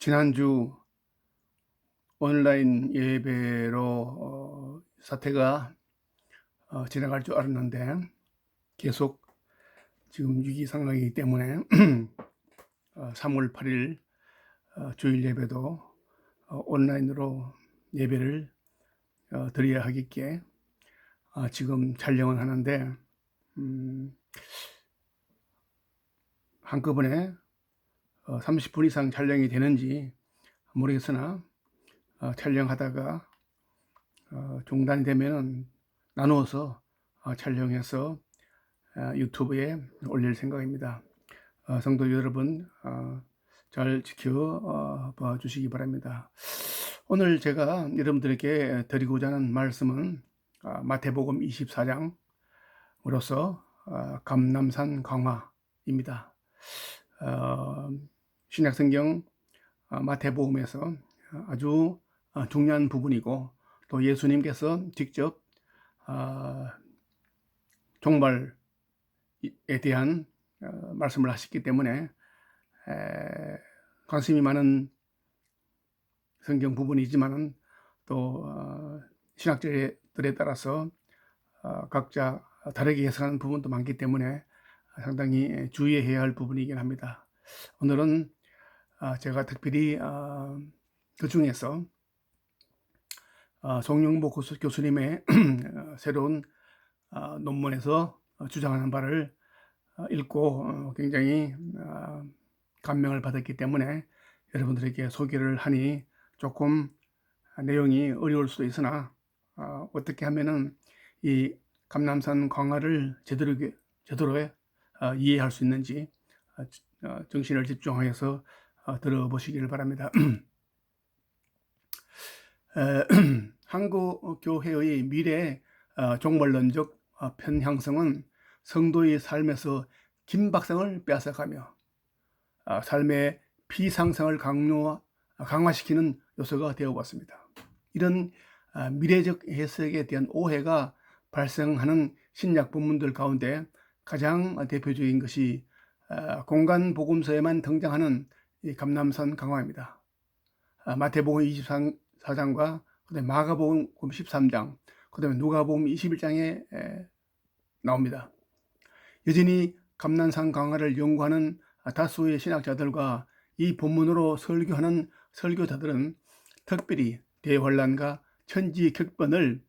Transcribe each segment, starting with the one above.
지난주 온라인 예배로 사태가 지나갈 줄 알았는데 계속 지금 위기 상황이기 때문에 3월 8일 주일 예배도 온라인으로 예배를 드려야 하겠기에 지금 촬영을 하는데 한꺼번에 30분 이상 촬영이 되는지 모르겠으나 촬영하다가 중단이 되면은 나누어서 촬영해서 유튜브에 올릴 생각입니다. 성도 여러분 잘 지켜봐 주시기 바랍니다. 오늘 제가 여러분들에게 드리고자 하는 말씀은 마태복음 24장으로서 감람산 강화입니다. 신약성경 마태복음에서 아주 중요한 부분이고 또 예수님께서 직접 종말에 대한 말씀을 하셨기 때문에 관심이 많은 성경 부분이지만은 또 신학자들에 따라서 각자 다르게 해석하는 부분도 많기 때문에 상당히 주의해야 할 부분이긴 합니다. 오늘은 제가 특별히 그 중에서 송영보 교수님의 새로운 논문에서 주장하는 바를 읽고 굉장히 감명을 받았기 때문에 여러분들에게 소개를 하니 조금 내용이 어려울 수도 있으나 어떻게 하면은 이 감람산 강화를 제대로 이해할 수 있는지 정신을 집중해서 들어보시기를 바랍니다. 한국 교회의 미래 종말론적 편향성은 성도의 삶에서 긴박성을 빼앗아가며 삶의 비상성을 강화시키는 요소가 되어왔습니다. 이런 미래적 해석에 대한 오해가 발생하는 신약 본문들 가운데 가장 대표적인 것이 공간 복음서에만 등장하는 이 감람산 강화입니다. 마태복음 24장과 그다음에 마가복음 13장, 그다음에 누가복음 21장에 나옵니다. 여전히 감람산 강화를 연구하는 다수의 신학자들과 이 본문으로 설교하는 설교자들은 특별히 대환란과 천지격변을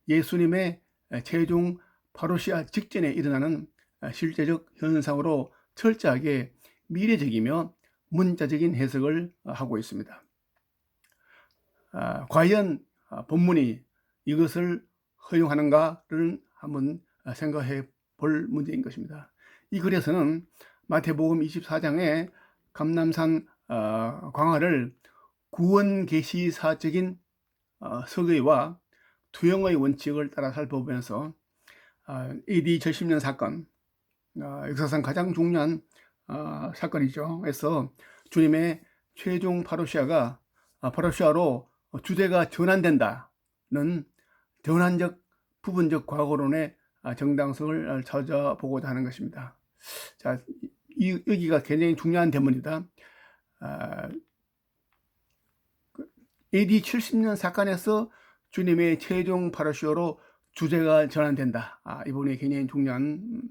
예수님의 최종 파루시아 직전에 일어나는 실제적 현상으로 철저하게 미래적이며 문자적인 해석을 하고 있습니다. 과연 본문이 이것을 허용하는가를 한번 생각해 볼 문제인 것입니다. 이 글에서는 마태복음 24장의 감람산 강화를 구원계시사적인 서기와 투영의 원칙을 따라 살펴보면서 AD 70년 사건, 역사상 가장 중요한 사건이죠. 그래서 주님의 최종 파루시아로 주제가 전환된다는 전환적 부분적 과거론의 정당성을 찾아보고자 하는 것입니다. 자, 여기가 굉장히 중요한 대문이다. AD 70년 사건에서 주님의 최종 파루시아로 주제가 전환된다. 이 부분이 굉장히 중요한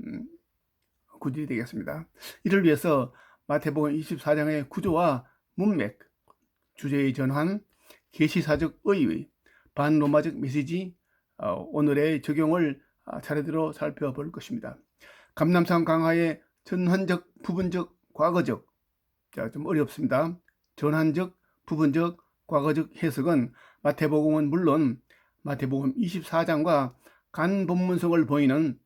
구절이 되겠습니다. 이를 위해서 마태복음 24장의 구조와 문맥, 주제의 전환, 계시사적 의의, 반로마적 메시지, 오늘의 적용을 차례대로 살펴볼 것입니다. 감람산 강화의 전환적, 부분적, 과거적, 좀 어렵습니다. 전환적, 부분적, 과거적 해석은 마태복음은 물론 마태복음 24장과 간 본문성을 보이는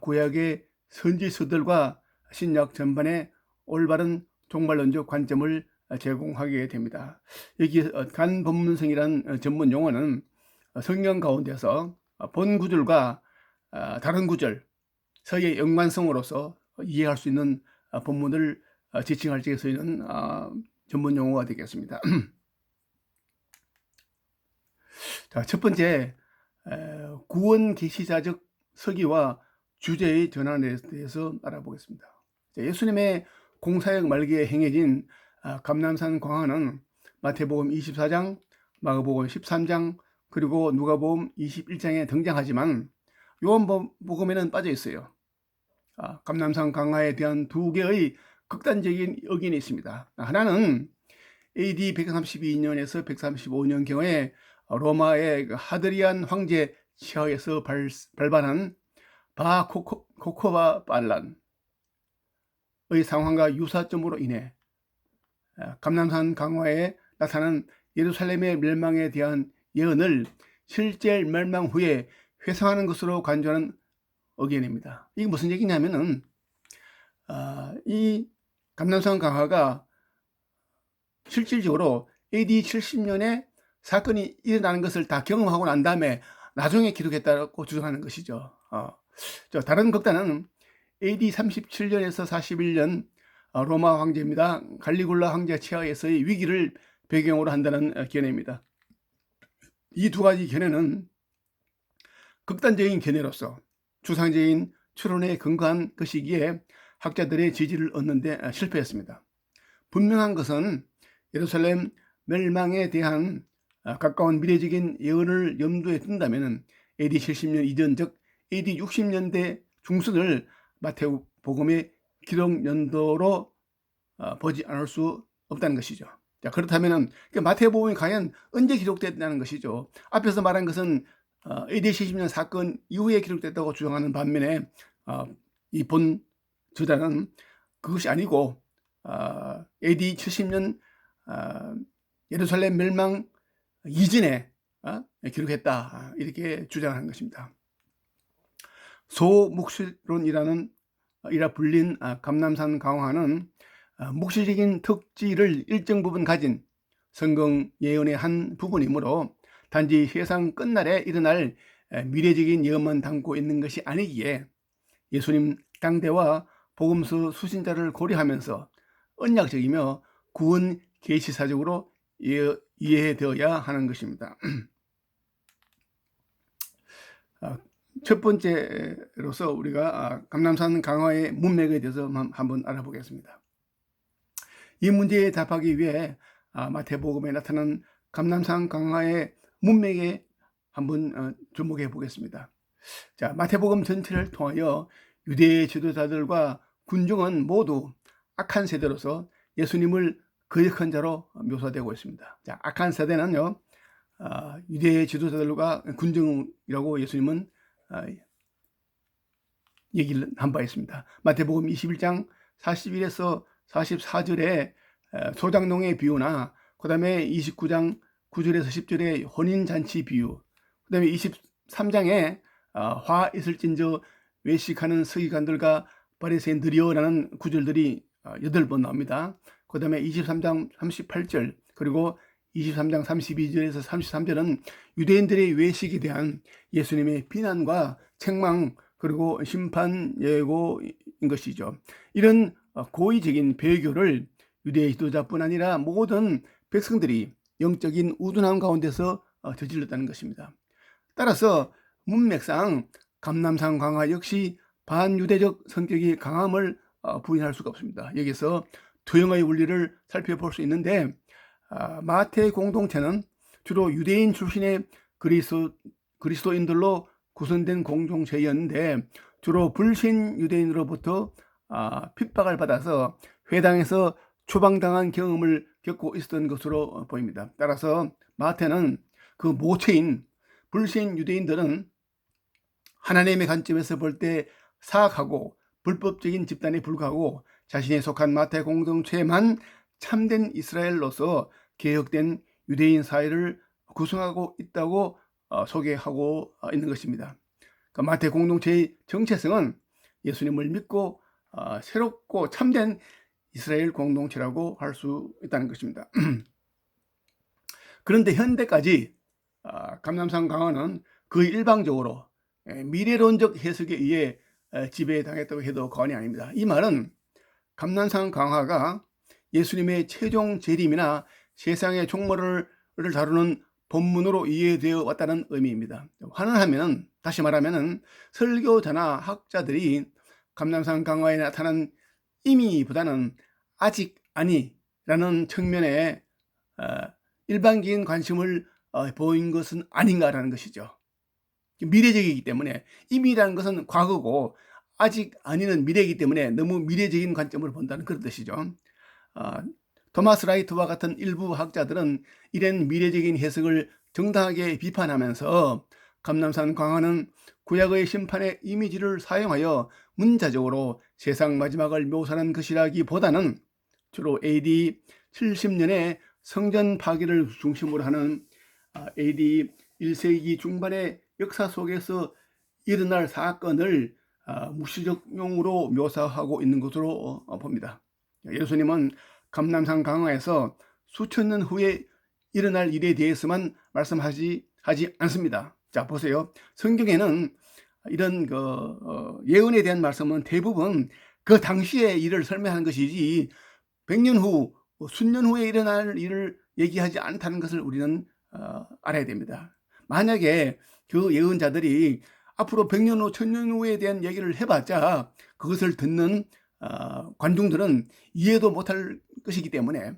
구약의 선지서들과 신약 전반에 올바른 종말론적 관점을 제공하게 됩니다. 여기 간 본문성이라는 전문 용어는 성경 가운데서 본 구절과 다른 구절 서의 연관성으로서 이해할 수 있는 본문을 지칭할 때 쓰이는 전문 용어가 되겠습니다. 자, 첫 번째, 구원 계시사적 서기와 주제의 전환에 대해서 알아보겠습니다. 예수님의 공사역 말기에 행해진 감람산 강화는 마태복음 24장, 마가복음 13장, 그리고 누가복음 21장에 등장하지만 요한복음에는 빠져 있어요. 감람산 강화에 대한 두 개의 극단적인 의견이 있습니다. 하나는 AD 132년에서 135년경에 로마의 하드리안 황제 치하에서 발반한 코코바 반란의 상황과 유사점으로 인해 감람산 강화에 나타난 예루살렘의 멸망에 대한 예언을 실제 멸망 후에 회상하는 것으로 간주하는 의견입니다. 이게 무슨 얘기냐면은 이 감람산 강화가 실질적으로 AD 70년에 사건이 일어나는 것을 다 경험하고 난 다음에 나중에 기록했다고 주장하는 것이죠. 다른 극단은 AD 37년에서 41년 로마 황제입니다. 갈리굴라 황제 치하에서의 위기를 배경으로 한다는 견해입니다. 이 두 가지 견해는 극단적인 견해로서 추상적인 추론에 근거한 것이기에 학자들의 지지를 얻는 데 실패했습니다. 분명한 것은 예루살렘 멸망에 대한 가까운 미래적인 예언을 염두에 둔다면 AD 70년 이전, 즉 AD 60년대 중순을 마태복음의 기록 연도로 보지 않을 수 없다는 것이죠. 자, 그렇다면 마태복음이 과연 언제 기록됐다는 것이죠. 앞에서 말한 것은 AD 70년 사건 이후에 기록됐다고 주장하는 반면에 이 본 저자는 그것이 아니고 AD 70년 예루살렘 멸망 이전에 기록했다, 이렇게 주장하는 것입니다. 소묵시론이라 불린 감람산 강화는 묵시적인 특질을 일정 부분 가진 성경 예언의 한 부분이므로 단지 세상 끝날에 일어날 미래적인 예언만 담고 있는 것이 아니기에 예수님 당대와 복음서 수신자를 고려하면서 언약적이며 구원 계시사적으로 이해되어야 하는 것입니다. 첫 번째로서 우리가 감람산 강화의 문맥에 대해서 한번 알아보겠습니다. 이 문제에 답하기 위해 마태복음에 나타난 감람산 강화의 문맥에 한번 주목해 보겠습니다. 자, 마태복음 전체를 통하여 유대 지도자들과 군중은 모두 악한 세대로서 예수님을 거역한 자로 묘사되고 있습니다. 자, 악한 세대는요, 유대 지도자들과 군중이라고 예수님은 얘기를 한 바 있습니다. 마태복음 21장 41에서 44절에 소장농의 비유나 그 다음에 29장 9절에서 10절에 혼인잔치 비유, 그 다음에 23장에 화 있을진저 외식하는 서기관들과 바리새인들이여라는 구절들이 8번 나옵니다. 그 다음에 23장 38절 그리고 23장 32절에서 33절은 유대인들의 외식에 대한 예수님의 비난과 책망 그리고 심판 예고인 것이죠. 이런 고의적인 배교를 유대 지도자뿐 아니라 모든 백성들이 영적인 우둔함 가운데서 저질렀다는 것입니다. 따라서 문맥상 감람산 강화 역시 반유대적 성격이 강함을 부인할 수가 없습니다. 여기서 투영의 원리를 살펴볼 수 있는데 마태 공동체는 주로 유대인 출신의 그리스도인들로 구성된 공동체였는데 주로 불신 유대인으로부터 핍박을 받아서 회당에서 추방당한 경험을 겪고 있었던 것으로 보입니다. 따라서 마태는 그 모체인 불신 유대인들은 하나님의 관점에서 볼 때 사악하고 불법적인 집단에 불과하고 자신이 속한 마태 공동체만 참된 이스라엘로서 개혁된 유대인 사회를 구성하고 있다고 소개하고 있는 것입니다. 마태 공동체의 정체성은 예수님을 믿고 새롭고 참된 이스라엘 공동체라고 할 수 있다는 것입니다. 그런데 현대까지 감람산 강화는 거의 일방적으로 미래론적 해석에 의해 지배당했다고 해도 과언이 아닙니다. 이 말은 감람산 강화가 예수님의 최종 재림이나 세상의 종말을 다루는 본문으로 이해되어 왔다는 의미입니다. 환원하면, 다시 말하면 설교자나 학자들이 감람산 강화에 나타난 이미보다는 아직 아니라는 측면에 일반적인 관심을 보인 것은 아닌가라는 것이죠. 미래적이기 때문에, 이미라는 것은 과거고 아직 아니는 미래이기 때문에 너무 미래적인 관점을 본다는 그런 뜻이죠. 토마스 라이트와 같은 일부 학자들은 이런 미래적인 해석을 정당하게 비판하면서 감람산 광화는 구약의 심판의 이미지를 사용하여 문자적으로 세상 마지막을 묘사하는 것이라기보다는 주로 AD 70년에 성전 파괴를 중심으로 하는 AD 1세기 중반의 역사 속에서 일어날 사건을 묵시적용으로 묘사하고 있는 것으로 봅니다. 예수님은 감람산 강화에서 수천 년 후에 일어날 일에 대해서만 말씀하지 않습니다. 자, 보세요. 성경에는 이런 예언에 대한 말씀은 대부분 그 당시의 일을 설명하는 것이지 100년 후, 수년 후에 일어날 일을 얘기하지 않다는 것을 우리는 알아야 됩니다. 만약에 그 예언자들이 앞으로 100년 후, 1000년 후에 대한 얘기를 해봤자 그것을 듣는 관중들은 이해도 못할 것이기 때문에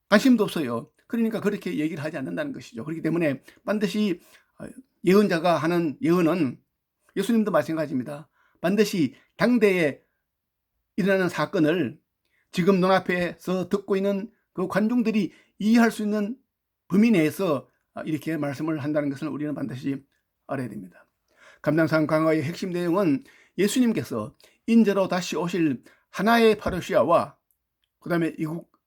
관심도 없어요. 그러니까 그렇게 얘기를 하지 않는다는 것이죠. 그렇기 때문에 반드시 예언자가 하는 예언은, 예수님도 마찬가지입니다. 반드시 당대에 일어나는 사건을 지금 눈앞에서 듣고 있는 그 관중들이 이해할 수 있는 범위 내에서 이렇게 말씀을 한다는 것을 우리는 반드시 알아야 됩니다. 감람산 강화의 핵심 내용은 예수님께서 인재로 다시 오실 하나의 파루시아와 그 다음에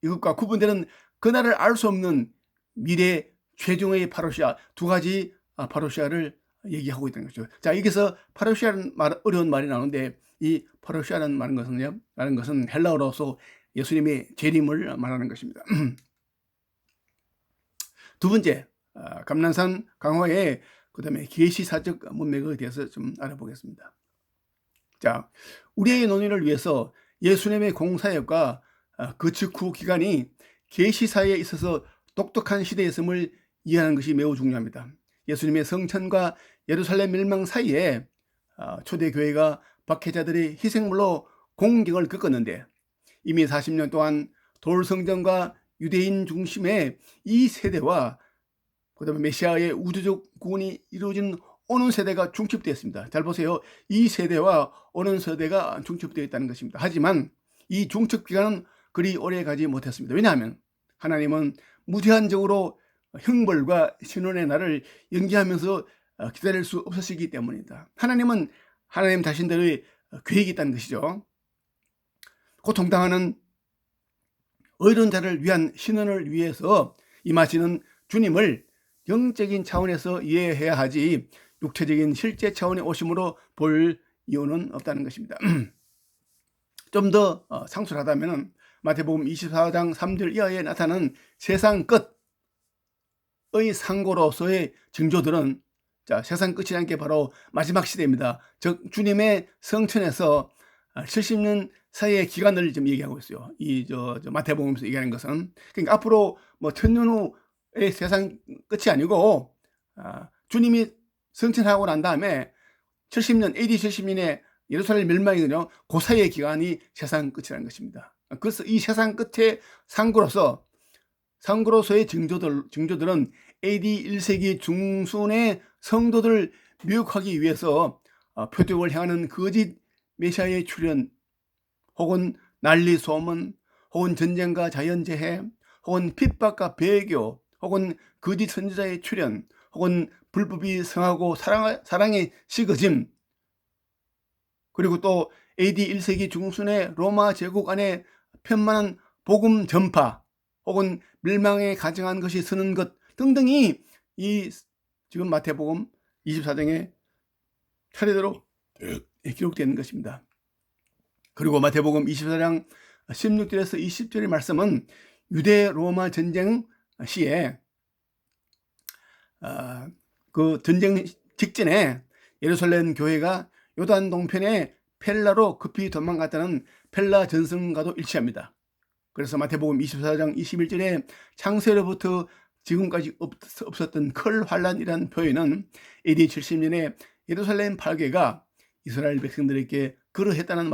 이것과 구분되는 그날을 알 수 없는 미래 최종의 파루시아, 두 가지 파루시아를 얘기하고 있다는 거죠. 자, 여기서 파루시아는 어려운 말이 나오는데, 이 파루시아라는 말은 것은 헬라어로서 예수님의 재림을 말하는 것입니다. 두 번째, 감람산 강화의 그 다음에 계시사적 문맥에 대해서 좀 알아보겠습니다. 자, 우리의 논의를 위해서 예수님의 공사역과 그 직후 기간이 계시사에 있어서 독특한 시대였음을 이해하는 것이 매우 중요합니다. 예수님의 성천과 예루살렘 멸망 사이에 초대교회가 박해자들의 희생물로 공경을 겪었는데, 이미 40년 동안 돌성전과 유대인 중심의 이 세대와 그 다음에 메시아의 우주적 구원이 이루어진 오는 세대가 중첩되었습니다. 잘 보세요. 이 세대와 오는 세대가 중첩되어 있다는 것입니다. 하지만 이 중첩 기간은 그리 오래 가지 못했습니다. 왜냐하면 하나님은 무제한적으로 형벌과 신원의 날을 연기하면서 기다릴 수 없으시기 때문입니다. 하나님은 하나님 자신들의 계획이 있다는 것이죠. 고통당하는 의로운 자를 위한 신원을 위해서 임하시는 주님을 영적인 차원에서 이해해야 하지 육체적인 실제 차원의 오심으로 볼 이유는 없다는 것입니다. 좀 더 상술하다면 마태복음 24장 3절 이하에 나타난 세상 끝의 상고로서의 징조들은, 자, 세상 끝이라는 게 바로 마지막 시대입니다. 즉 주님의 성천에서 70년 사이의 기간을 좀 얘기하고 있어요. 이 마태복음에서 얘기하는 것은, 그러니까 앞으로 뭐 1000년 후의 세상 끝이 아니고 주님이 성천하고 난 다음에 70년, AD 70년에 예루살렘 멸망이거든요. 그 사이의 기간이 세상 끝이라는 것입니다. 그래서 이 세상 끝의 상고로서의 징조들은 AD 1세기 중순의 성도들 미혹하기 위해서 표적을 향하는 거짓 메시아의 출현, 혹은 난리 소문, 혹은 전쟁과 자연재해, 혹은 핍박과 배교, 혹은 거짓 선지자의 출현, 혹은 불법이 성하고 사랑의 식어짐, 그리고 또 AD 1세기 중순의 로마 제국 안에 편만한 복음 전파, 혹은 멸망에 가증한 것이 서는 것 등등이 이 지금 마태복음 24장에 차례대로 기록되는 것입니다. 그리고 마태복음 24장 16절에서 20절의 말씀은 유대 로마 전쟁 시에 그 전쟁 직전에 예루살렘 교회가 요단 동편에 펠라로 급히 도망갔다는 펠라 전승과도 일치합니다. 그래서 마태복음 24장 21절에 창세로부터 지금까지 없었던 컬 환란이라는 표현은 AD 70년에 예루살렘 파괴가 이스라엘 백성들에게 그러했다는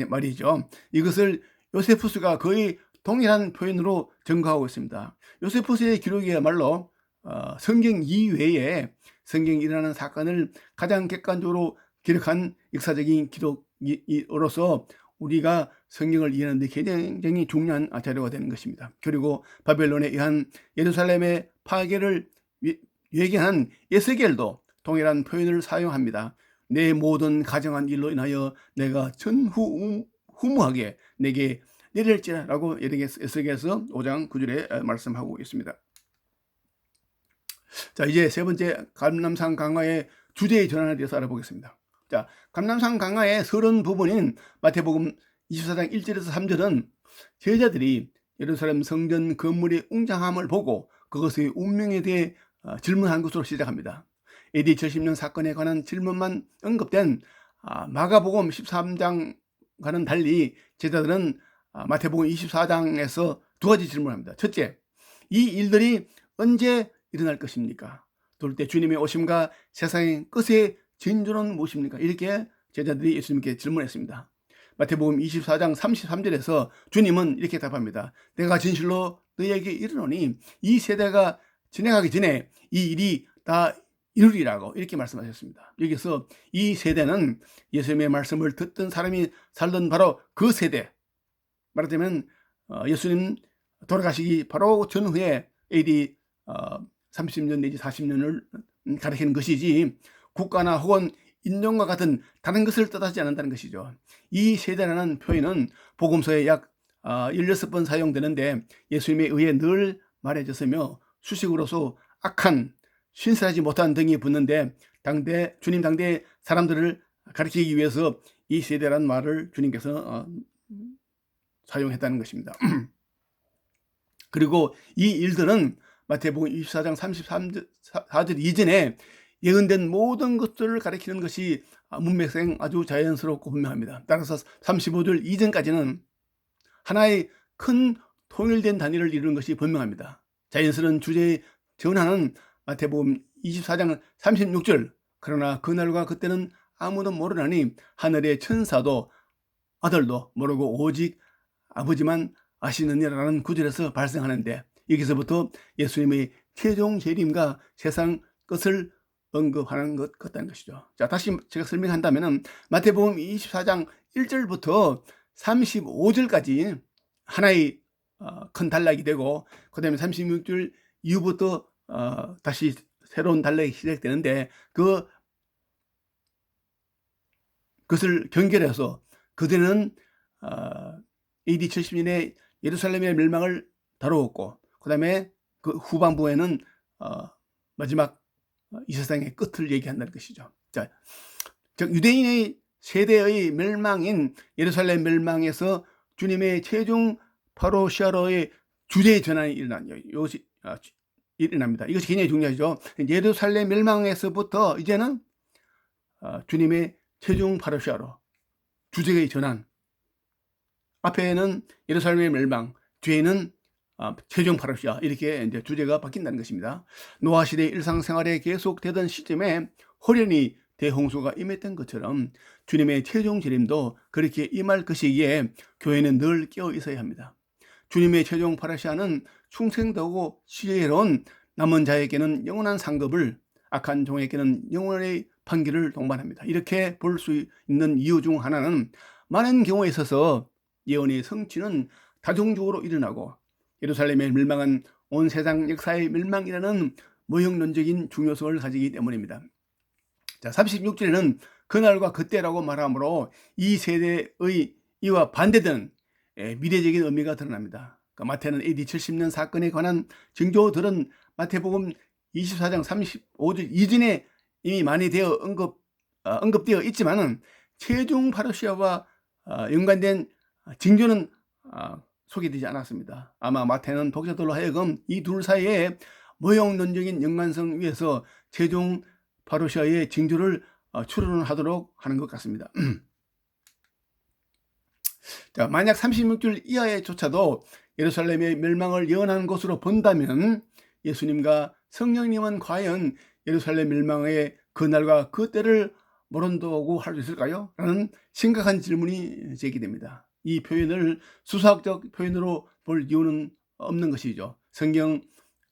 말이죠. 이것을 요세푸스가 거의 동일한 표현으로 증거하고 있습니다. 요세푸스의 기록이야말로 성경 이외에 성경에 일어나는 사건을 가장 객관적으로 기록한 역사적인 기록으로서 우리가 성경을 이해하는 데 굉장히 중요한 자료가 되는 것입니다. 그리고 바벨론에 의한 예루살렘의 파괴를 예견한 에스겔도 동일한 표현을 사용합니다. 내 모든 가정한 일로 인하여 내가 전후무하게 내게 내릴지라고 에스겔서 5장 9절에 말씀하고 있습니다. 자, 이제 세 번째 감람산 강화의 주제의 전환에 대해서 알아보겠습니다. 자, 감람산 강화의 서론 부분인 마태복음 24장 1절에서 3절은 제자들이 예루살렘 성전 건물의 웅장함을 보고 그것의 운명에 대해 질문한 것으로 시작합니다. AD 70년 사건에 관한 질문만 언급된 마가복음 13장과는 달리 제자들은 마태복음 24장에서 두 가지 질문을 합니다. 첫째, 이 일들이 언제 일어날 것입니까? 둘 때 주님의 오심과 세상의 끝의 진주는 무엇입니까? 이렇게 제자들이 예수님께 질문했습니다. 마태복음 24장 33절에서 주님은 이렇게 답합니다. 내가 진실로 너희에게 이르노니 이 세대가 진행하기 전에 이 일이 다 이루리라고 이렇게 말씀하셨습니다. 여기서 이 세대는 예수님의 말씀을 듣던 사람이 살던 바로 그 세대, 말하자면 예수님 돌아가시기 바로 전후에 AD 30년 내지 40년을 가리키는 것이지 국가나 혹은 인종과 같은 다른 것을 뜻하지 않는다는 것이죠. 이 세대라는 표현은 복음서에 약 16번 사용되는데 예수님에 의해 늘 말해졌으며 수식으로서 악한, 신실하지 못한 등이 붙는데 주님 당대 사람들을 가리키기 위해서 이 세대라는 말을 주님께서 사용했다는 것입니다. 그리고 이 일들은 마태복음 24장 34절 이전에 예언된 모든 것들을 가리키는 것이 문맥상 아주 자연스럽고 분명합니다. 따라서 35절 이전까지는 하나의 큰 통일된 단위를 이루는 것이 분명합니다. 자연스러운 주제의 전환은 마태복음 24장 36절, 그러나 그날과 그때는 아무도 모르나니 하늘의 천사도 아들도 모르고 오직 아버지만 아시느니라는 구절에서 발생하는데, 여기서부터 예수님의 최종 재림과 세상 끝을 언급하는 것 같다는 것이죠. 자, 다시 제가 설명한다면 마태복음 24장 1절부터 35절까지 하나의 큰 단락이 되고, 그 다음에 36절 이후부터 다시 새로운 단락이 시작되는데, 그것을 연결해서 그들은 AD 70년에 예루살렘의 멸망을 다루었고, 그 다음에 그 후반부에는 마지막 이 세상의 끝을 얘기한다는 것이죠. 자, 즉 유대인의 세대의 멸망인 예루살렘 멸망에서 주님의 최종 파로시아로의 주제의 전환이 일어납니다. 이것이 굉장히 중요하죠. 예루살렘 멸망에서부터 이제는 주님의 최종 파로시아로 주제의 전환. 앞에는 예루살렘의 멸망, 뒤에는 최종 파로시아, 이렇게 이제 주제가 바뀐다는 것입니다. 노아 시대 일상생활에 계속되던 시점에 호련히 대홍수가 임했던 것처럼 주님의 최종 재림도 그렇게 임할 것이기에 교회는 늘 깨어 있어야 합니다. 주님의 최종 파로시아는 충성되고 지혜로운 남은 자에게는 영원한 상급을, 악한 종에게는 영원의 판결을 동반합니다. 이렇게 볼 수 있는 이유 중 하나는 많은 경우에 있어서 예언의 성취는 다중적으로 일어나고 예루살렘의 멸망은 온 세상 역사의 멸망이라는 모형론적인 중요성을 가지기 때문입니다. 자, 36절에는 그날과 그때라고 말하므로 이 세대의 이와 반대되는 미래적인 의미가 드러납니다. 그러니까 마태는 AD 70년 사건에 관한 징조들은 마태복음 24장 35절 이전에 이미 많이 언급되어 있지만은 최종 파로시아와 연관된 징조는 소개되지 않았습니다. 아마 마태는 독자들로 하여금 이 둘 사이에 모형론적인 연관성 위에서 최종 파로시아의 징조를 추론하도록 하는 것 같습니다. 자, 만약 36절 이하에조차도 예루살렘의 멸망을 예언하는 것으로 본다면 예수님과 성령님은 과연 예루살렘 멸망의 그날과 그때를 모른다고 할 수 있을까요? 라는 심각한 질문이 제기됩니다. 이 표현을 수사학적 표현으로 볼 이유는 없는 것이죠. 성경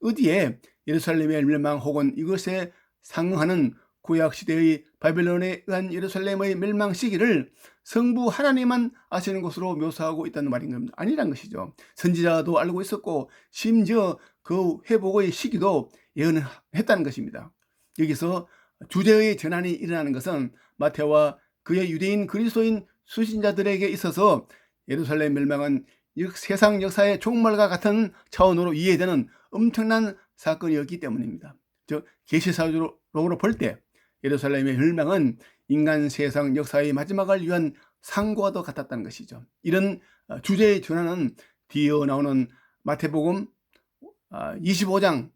어디에 예루살렘의 멸망 혹은 이것에 상응하는 구약 시대의 바벨론에 의한 예루살렘의 멸망 시기를 성부 하나님만 아시는 것으로 묘사하고 있다는 말인 겁니다. 아니란 것이죠. 선지자도 알고 있었고 심지어 그 회복의 시기도 예언했다는 것입니다. 여기서 주제의 전환이 일어나는 것은 마태와 그의 유대인 그리스도인 수신자들에게 있어서 예루살렘 멸망은 세상 역사의 종말과 같은 차원으로 이해되는 엄청난 사건이었기 때문입니다. 즉 계시사적으로 볼 때 예루살렘의 멸망은 인간 세상 역사의 마지막을 위한 상고와도 같았다는 것이죠. 이런 주제의 전환은 뒤에 나오는 마태복음 25장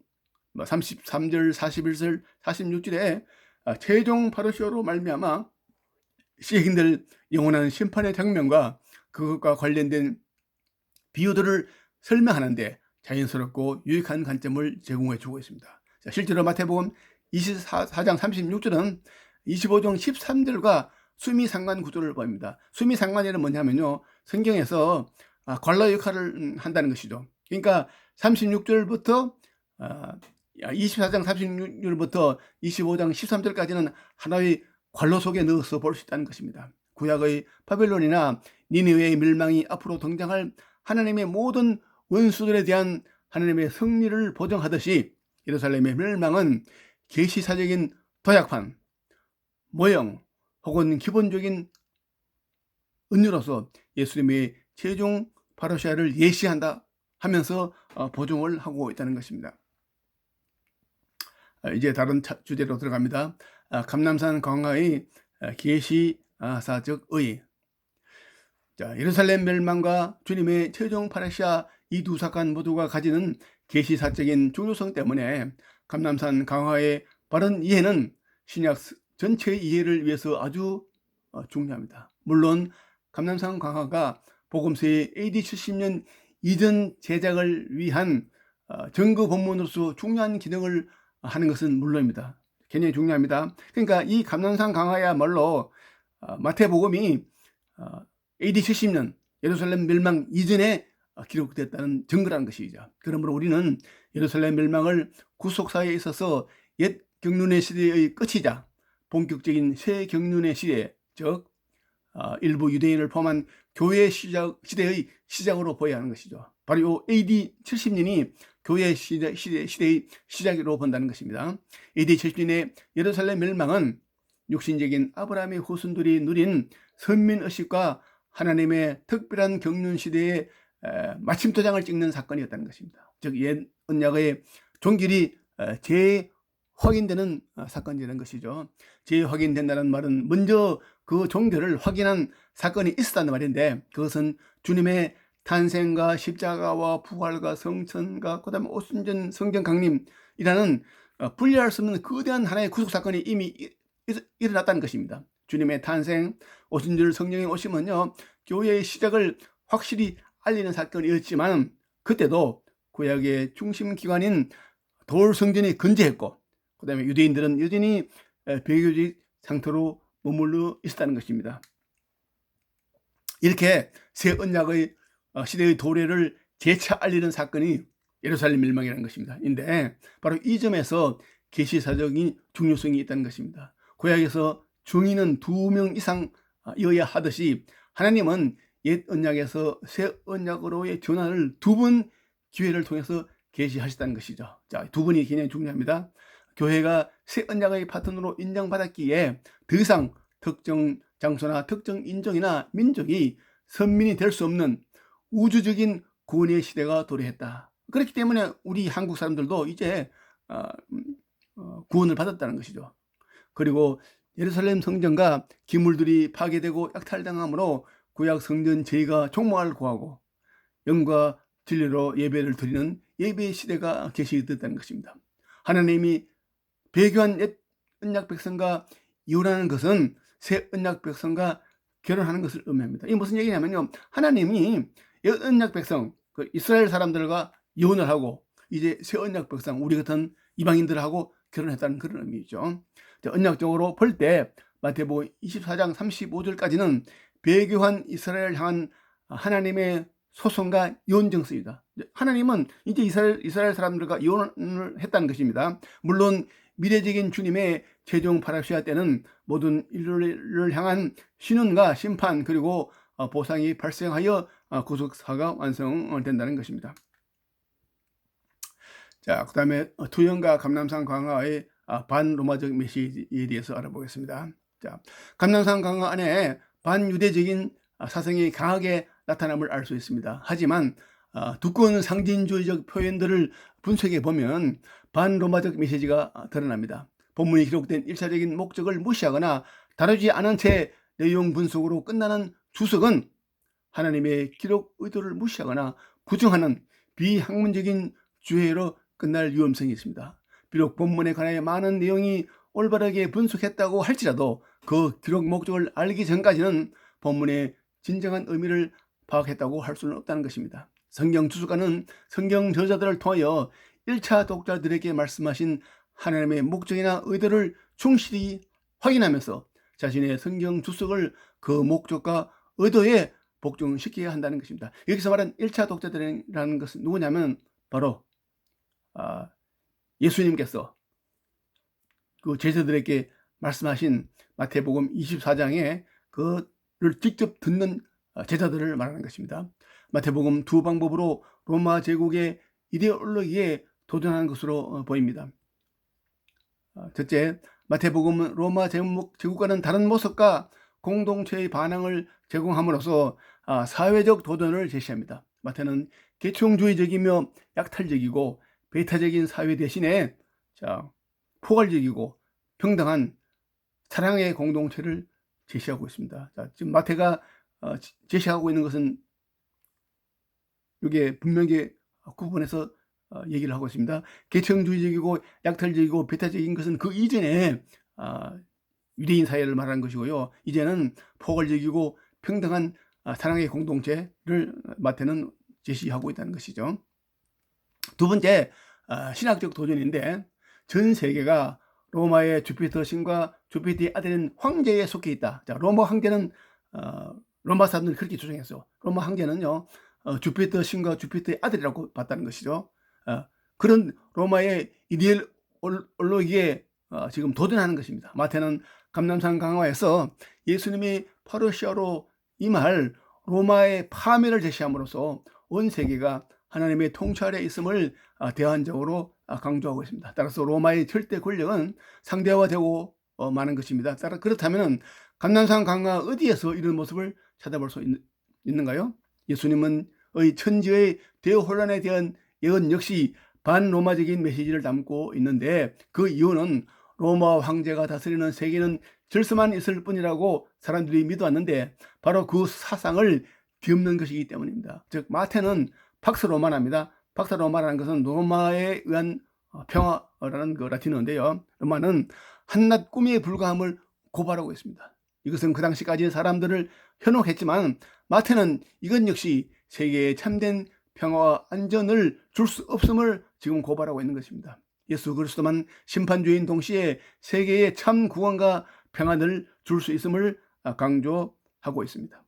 33절, 41절, 46절에 최종 파루시아로 말미암아 시행될 영원한 심판의 장면과 그것과 관련된 비유들을 설명하는데 자연스럽고 유익한 관점을 제공해 주고 있습니다. 자, 실제로 마태복음 24장 36절은 25장 13절과 수미상관 구조를 보입니다. 수미상관이란 뭐냐면요, 성경에서 관로 역할을 한다는 것이죠. 그러니까 36절부터 24장 36절부터 25장 13절까지는 하나의 관로 속에 넣어서 볼 수 있다는 것입니다. 구약의 바벨론이나 니느웨의 멸망이 앞으로 등장할 하나님의 모든 원수들에 대한 하나님의 승리를 보정하듯이 예루살렘의 멸망은 계시사적인 도약판, 모형 혹은 기본적인 은유로서 예수님의 최종 파루시아를 예시한다 하면서 보정을 하고 있다는 것입니다. 이제 다른 주제로 들어갑니다. 감람산 광화의 계시사적 의의. 자, 예루살렘 멸망과 주님의 최종 파루시아 이 두 사건 모두가 가지는 계시사적인 중요성 때문에 감람산 강화의 바른 이해는 신약 전체의 이해를 위해서 아주 중요합니다. 물론 감람산 강화가 복음서의 AD 70년 이전 제작을 위한 증거 본문으로서 중요한 기능을 하는 것은 물론입니다. 굉장히 중요합니다. 그러니까 이 감람산 강화야말로 마태복음이 AD 70년 예루살렘 멸망 이전에 기록됐다는 증거라는 것이죠. 그러므로 우리는 예루살렘 멸망을 구속사에 있어서 옛 경륜의 시대의 끝이자 본격적인 새 경륜의 시대, 즉 일부 유대인을 포함한 교회 시대의 시작으로 보아야 하는 것이죠. 바로 이 AD 70년이 교회 시대의 시작으로 본다는 것입니다. AD 70년의 예루살렘 멸망은 육신적인 아브라함의 후손들이 누린 선민의식과 하나님의 특별한 경륜 시대의 마침도장을 찍는 사건이었다는 것입니다. 즉 옛 언약의 종결이 재확인되는 사건이라는 것이죠. 재확인된다는 말은 먼저 그 종결을 확인한 사건이 있었다는 말인데, 그것은 주님의 탄생과 십자가와 부활과 성천과 그다음에 오순전 성전 강림이라는 분리할 수 없는 거대한 하나의 구속 사건이 이미 일어났다는 것입니다. 주님의 탄생, 오순절 성령의 오심은요, 교회의 시작을 확실히 알리는 사건이었지만 그때도 구약의 중심 기관인 돌 성전이 건재했고, 그 다음에 유대인들은 여전히 배교적 상태로 머물러 있었다는 것입니다. 이렇게 새 언약의 시대의 도래를 재차 알리는 사건이 예루살렘 멸망이라는 것입니다. 인데 바로 이 점에서 계시사적인 중요성이 있다는 것입니다. 구약에서 증인은 2명 이상이어야 하듯이 하나님은 옛 언약에서 새 언약으로의 전환을 2번 기회를 통해서 계시하셨다는 것이죠. 자, 2번이 굉장히 중요합니다. 교회가 새 언약의 파트너로 인정받았기에 더 이상 특정 장소나 특정 인종이나 민족이 선민이 될 수 없는 우주적인 구원의 시대가 도래했다. 그렇기 때문에 우리 한국 사람들도 이제 구원을 받았다는 것이죠. 그리고 예루살렘 성전과 기물들이 파괴되고 약탈당함으로 구약 성전 제의가 종말을 구하고 영과 진리로 예배를 드리는 예배 시대가 계시됐다는 것입니다. 하나님이 배교한 옛 언약 백성과 이혼하는 것은 새 언약 백성과 결혼하는 것을 의미합니다. 이게 무슨 얘기냐면요, 하나님이 옛 언약 백성, 그 이스라엘 사람들과 이혼을 하고 이제 새 언약 백성, 우리 같은 이방인들하고 결혼했다는 그런 의미죠. 언약적으로 볼 때 마태복음 24장 35절까지는 배교한 이스라엘 향한 하나님의 소송과 이혼 정서입니다. 하나님은 이제 이스라엘 사람들과 이혼을 했다는 것입니다. 물론 미래적인 주님의 최종 파라시아 때는 모든 인류를 향한 신원과 심판 그리고 보상이 발생하여 구속사가 완성된다는 것입니다. 자, 그 다음에 투영과 감람산 강화의 반로마적 메시지에 대해서 알아보겠습니다. 자, 감람산 강화 안에 반유대적인 사상이 강하게 나타남을 알 수 있습니다. 하지만 두꺼운 상징주의적 표현들을 분석해 보면 반로마적 메시지가 드러납니다. 본문이 기록된 1차적인 목적을 무시하거나 다루지 않은 채 내용 분석으로 끝나는 주석은 하나님의 기록 의도를 무시하거나 부정하는 비학문적인 주해로 끝날 위험성이 있습니다. 비록 본문에 관하여 많은 내용이 올바르게 분석했다고 할지라도 그 기록 목적을 알기 전까지는 본문의 진정한 의미를 파악했다고 할 수는 없다는 것입니다. 성경 주석가는 성경 저자들을 통하여 1차 독자들에게 말씀하신 하나님의 목적이나 의도를 충실히 확인하면서 자신의 성경 주석을 그 목적과 의도에 복종시켜야 한다는 것입니다. 여기서 말한 1차 독자들이라는 것은 누구냐면 바로 예수님께서 그 제자들에게 말씀하신 마태복음 24장에 그를 직접 듣는 제자들을 말하는 것입니다. 마태복음 두 방법으로 로마 제국의 이데올로기에 도전하는 것으로 보입니다. 첫째, 마태복음은 로마 제국과는 다른 모습과 공동체의 반항을 제공함으로써 사회적 도전을 제시합니다. 마태는 계층주의적이며 약탈적이고 배타적인 사회 대신에 포괄적이고 평등한 사랑의 공동체를 제시하고 있습니다. 자, 지금 마태가 제시하고 있는 것은 이게 분명히 구분해서 얘기를 하고 있습니다. 계층주의적이고 약탈적이고 배타적인 것은 그 이전에 유대인 사회를 말하는 것이고요. 이제는 포괄적이고 평등한 사랑의 공동체를 마태는 제시하고 있다는 것이죠. 두 번째, 신학적 도전인데 전 세계가 로마의 주피터 신과 주피터의 아들인 황제에 속해 있다. 자, 로마 황제는 로마 사람들이 그렇게 주장했어요. 로마 황제는요, 주피터 신과 주피터의 아들이라고 봤다는 것이죠. 그런 로마의 이데올로기에 지금 도전하는 것입니다. 마태는 감람산 강화에서 예수님이 파르시아로 임할 로마의 파멸을 제시함으로써 온 세계가 하나님의 통치 아래 있음을 대안적으로 강조하고 있습니다. 따라서 로마의 절대 권력은 상대화되고 마는 것입니다. 따라 그렇다면 감람산 강화 어디에서 이런 모습을 찾아볼 수 있는가요? 예수님의 천지의 대혼란에 대한 예언 역시 반로마적인 메시지를 담고 있는데 그 이유는 로마 황제가 다스리는 세계는 질서만 있을 뿐이라고 사람들이 믿어왔는데 바로 그 사상을 뒤엎는 것이기 때문입니다. 즉 마태는 팍스 로마나입니다. 팍스 로마라는 것은 로마에 의한 평화라는 그 라틴어인데요. 로마는 한낱 꿈에 불과함을 고발하고 있습니다. 이것은 그 당시까지 사람들을 현혹했지만 마태는 이것 역시 세계에 참된 평화와 안전을 줄 수 없음을 지금 고발하고 있는 것입니다. 예수 그리스도만 심판주인 동시에 세계에 참 구원과 평안을 줄 수 있음을 강조하고 있습니다.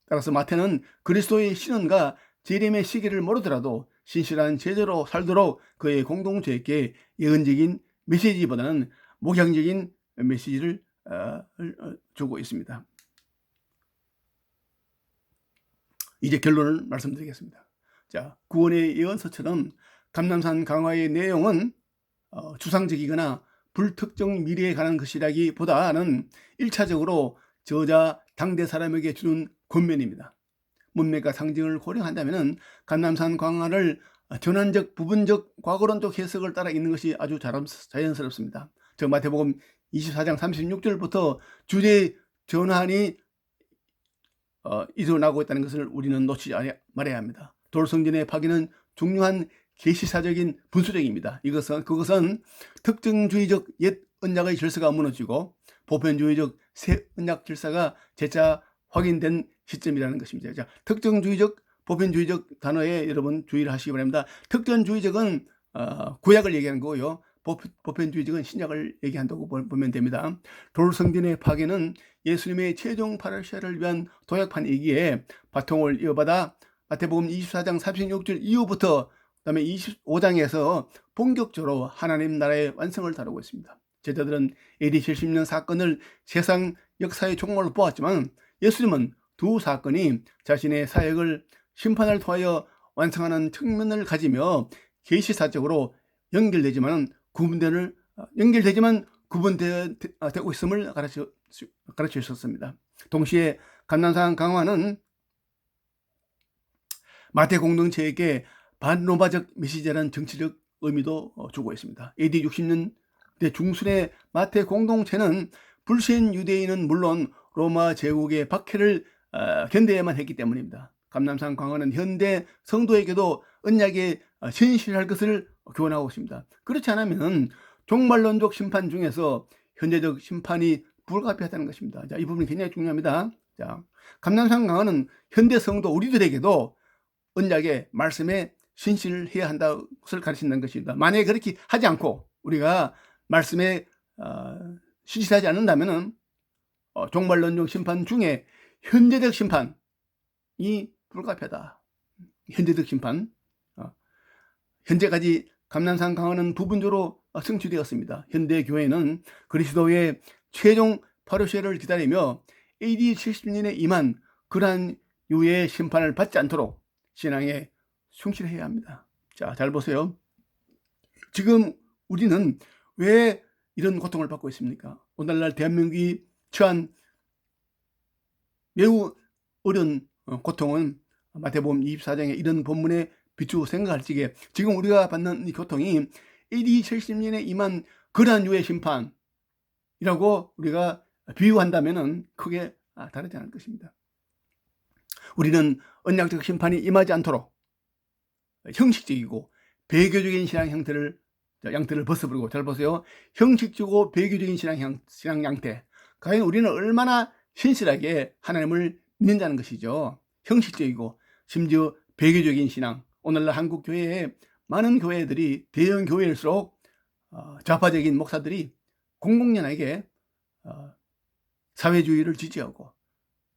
따라서 마태는 그리스도의 신원과 재림의 시기를 모르더라도 신실한 제자로 살도록 그의 공동체에게 예언적인 메시지보다는 목양적인 메시지를 주고 있습니다. 이제 결론을 말씀드리겠습니다. 자, 구원의 예언서처럼 감람산 강화의 내용은 추상적이거나 불특정 미래에 관한 것이라기보다는 1차적으로 저자 당대 사람에게 주는 권면입니다. 문맥과 상징을 고려한다면 감람산 강화를 전환적, 부분적, 과거론적 해석을 따라 읽는 것이 아주 자연스럽습니다. 저 마태복음 24장 36절부터 주제 전환이 일어나고 있다는 것을 우리는 놓치지 말아야 합니다. 돌성전의 파괴는 중요한 계시사적인 분수적입니다. 그것은 특정주의적 옛 언약의 질서가 무너지고 보편주의적 새 언약 질서가 재차 확인된 시점이라는 것입니다. 자, 특정주의적, 보편주의적 단어에 여러분 주의를 하시기 바랍니다. 특정주의적은 구약을 얘기하는 거고요. 보편주의적은 신약을 얘기한다고 보면 됩니다. 돌성전의 파괴는 예수님의 최종 파라시아를 위한 도약판이기에 바통을 이어받아 마태복음 24장 36절 이후부터 그다음에 25장에서 본격적으로 하나님 나라의 완성을 다루고 있습니다. 제자들은 AD 70년 사건을 세상 역사의 종말로 보았지만 예수님은 두 사건이 자신의 사역을 심판을 통하여 완성하는 측면을 가지며 계시사적으로 연결되지만 구분되고 있음을 가르쳐 주셨습니다. 동시에 감난산 강화는 마태 공동체에게 반로마적 메시지라는 정치적 의미도 주고 있습니다. AD 60년대 중순의 마태 공동체는 불신 유대인은 물론 로마 제국의 박해를 견뎌야만 했기 때문입니다. 감남산 강화는 현대 성도에게도 언약에 신실할 것을 교훈하고 있습니다. 그렇지 않으면 종말론적 심판 중에서 현재적 심판이 불가피하다는 것입니다. 자, 이 부분이 굉장히 중요합니다. 자, 감남산 강화는 현대 성도 우리들에게도 언약의 말씀에 신실해야 한다는 것을 가르친다는 것입니다. 만약에 그렇게 하지 않고 우리가 말씀에 신실하지 않는다면 종말론적 심판 중에 현재적 심판이 불가피하다. 현재적 심판. 현재까지 감난산 강화는 부분적으로 성취되었습니다. 현대 교회는 그리스도의 최종 파루시아를 기다리며 AD 70년에 임한 그러한 유의 심판을 받지 않도록 신앙에 충실해야 합니다. 자, 잘 보세요. 지금 우리는 왜 이런 고통을 받고 있습니까? 오늘날 대한민국이 처한 매우 어려운 고통은 마태복음 24장에 이런 본문에 비추어 생각할 적에 지금 우리가 받는 이 고통이 AD 70년에 임한 그러한 유의 심판이라고 우리가 비유한다면 크게 다르지 않을 것입니다. 우리는 언약적 심판이 임하지 않도록 형식적이고 배교적인 신앙 양태를 벗어버리고, 잘 보세요. 형식적이고 배교적인 신앙 양태. 과연 우리는 얼마나 신실하게 하나님을 믿는다는 것이죠. 형식적이고 심지어 배교적인 신앙. 오늘날 한국 교회에 많은 교회들이 대형 교회일수록 좌파적인 목사들이 공공연하게 사회주의를 지지하고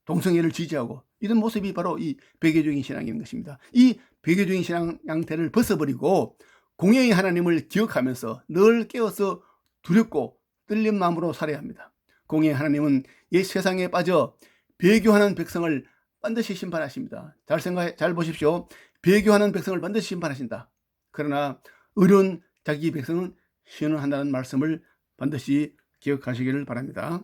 동성애를 지지하고 이런 모습이 바로 이 배교적인 신앙인 것입니다. 이 배교적인 신앙 양태를 벗어버리고 공의의 하나님을 기억하면서 늘 깨어서 두렵고 떨린 마음으로 살아야 합니다. 공의의 하나님은 이 세상에 빠져 배교하는 백성을 반드시 심판하십니다. 잘 보십시오. 배교하는 백성을 반드시 심판하신다. 그러나 의로운 자기 백성은 신원한다는 말씀을 반드시 기억하시기를 바랍니다.